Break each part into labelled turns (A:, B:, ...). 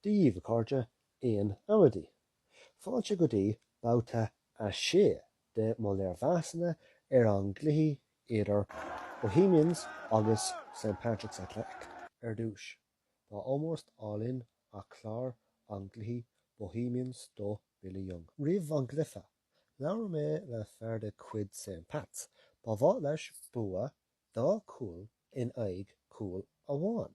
A: Díomh cárte éon amadí. Fáilte go dtí Babhta a chéad de mo léirmheasanna an gcluiche idir Bohemians agus St. Patrick's ar dúis. Ba almost all-in a chlár an gcluiche Bohemians do Billy Young. Riamh an gluiche, leabhar mé le feirde cuid St. Pat's, ba bhaith leis bua dá cúil in aghaidh cúil amháin.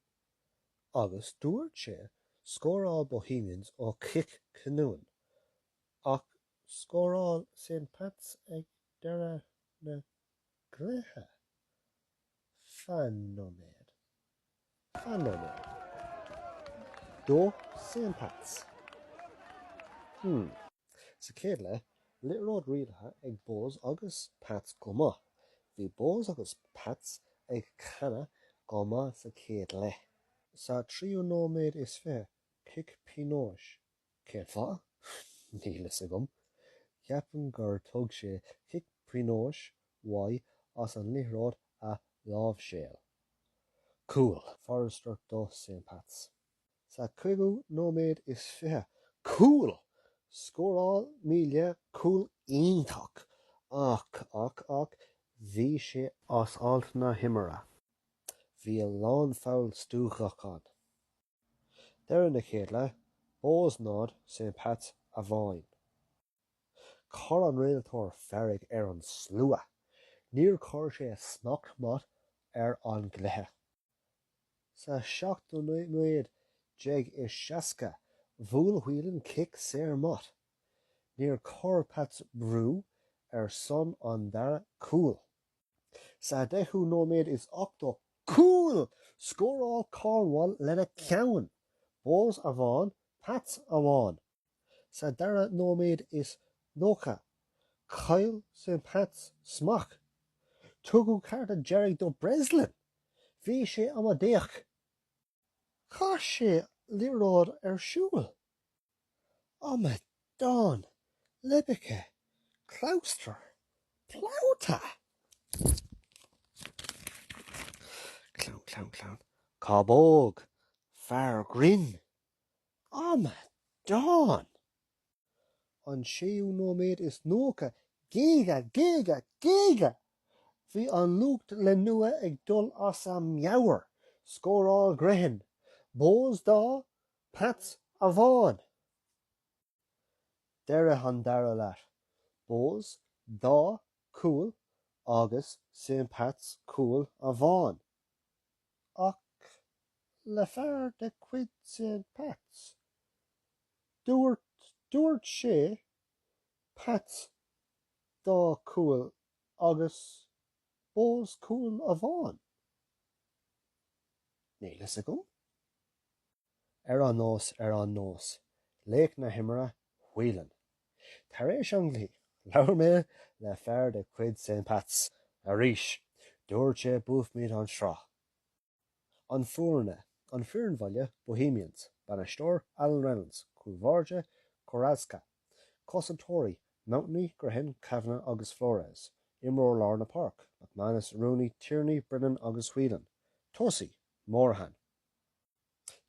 A: Agus dúirt sé scóráil Bohemians ó chic cnúin, ach scóráil St. Pat's ag deireadh na gcluiche. Fanoméid. Dó St. Pat's. Sa chéad le, litróid rialtha ag Bohs agus Pat's go maith. Bhí Bohs agus Pat's ag cheana go maith sa chéad le. Sa 3 cic pionóis. Cén fá? Ní lisigh gom. Ceapan gur tug sé cic pionóis uaidh as an líthreoid a lámhséal. Cool. Forester do St. Pat's. Sa 5 cool! Scóráil míle cool iontach. Ach, bhí sé as alt na himire. Bhí a lán fowl stúchachán. Deir na chéad le, Bohs nád St. Pat's a bháin. Chur an réaltóir feirg ar an slua. Níor chuir sé smacht mat ar an gcluiche. Sa 1760 bhuail huileann cic saor mat. Níor chur Pat's brú ar son an dara cúil. Sa 18 cool! Scóráil Cornwall lena ceann. Bohs a bháin, Pat's a bháin. Sa 19 Cail St. Pat's smach. Tugadh carta Jerry do Breslin. Bhí sé amadéach. Cá sé líróid ar siúl. Amadán, Libice, Clouster, Pláuta. Clown. Cabóg, fear grin. Amadán. An 19 Gaeilge. Bhí an lucht le nua ag dul as a meabhair. Scóráil greithin. Bohs dá, Pat's a bháin. Deire an dara leat. Bohs dá cúil agus St. Pat's cúil a bháin. Ach le fear de cuid St. Pat's. Dúirt sé Pat's dá cúil agus Bohs cúil a bháin. Ní lisigh gom. Ar an nós. Léic na himire huileann. Tar éis an gcluiche, leabhar mé le fear de cuid St. Pat's. Arís, dúirt sé buaithmid an srá. An Fhuireann Bohemians, Banastóir Alan Reynolds, Coolmharge, Conradh, Cosantóirí, Mountney, Grehin, Kavanagh agus Flores, Imróir Lárna Park, McManus, Rooney, Tierney, Brennan agus Whelan, Tosi, Moorhan.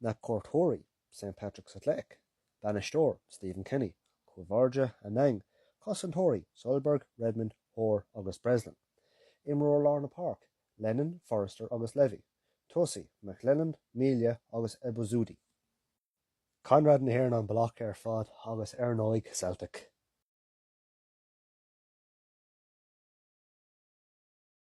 A: Na Cortóirí, St. Patrick's Athletic, Banastóir, Stephen Kenny, Coolmharge, Anang, Cosantóirí, Solberg, Redmond, Hoare agus Breslin, Imróir Lárna Park, Lennon, Forrester agus Levy, Tosi, McLennan, Melia agus Ebozudi. Conradh na hÉireann an blach ar fad agus ar 9 Celtic.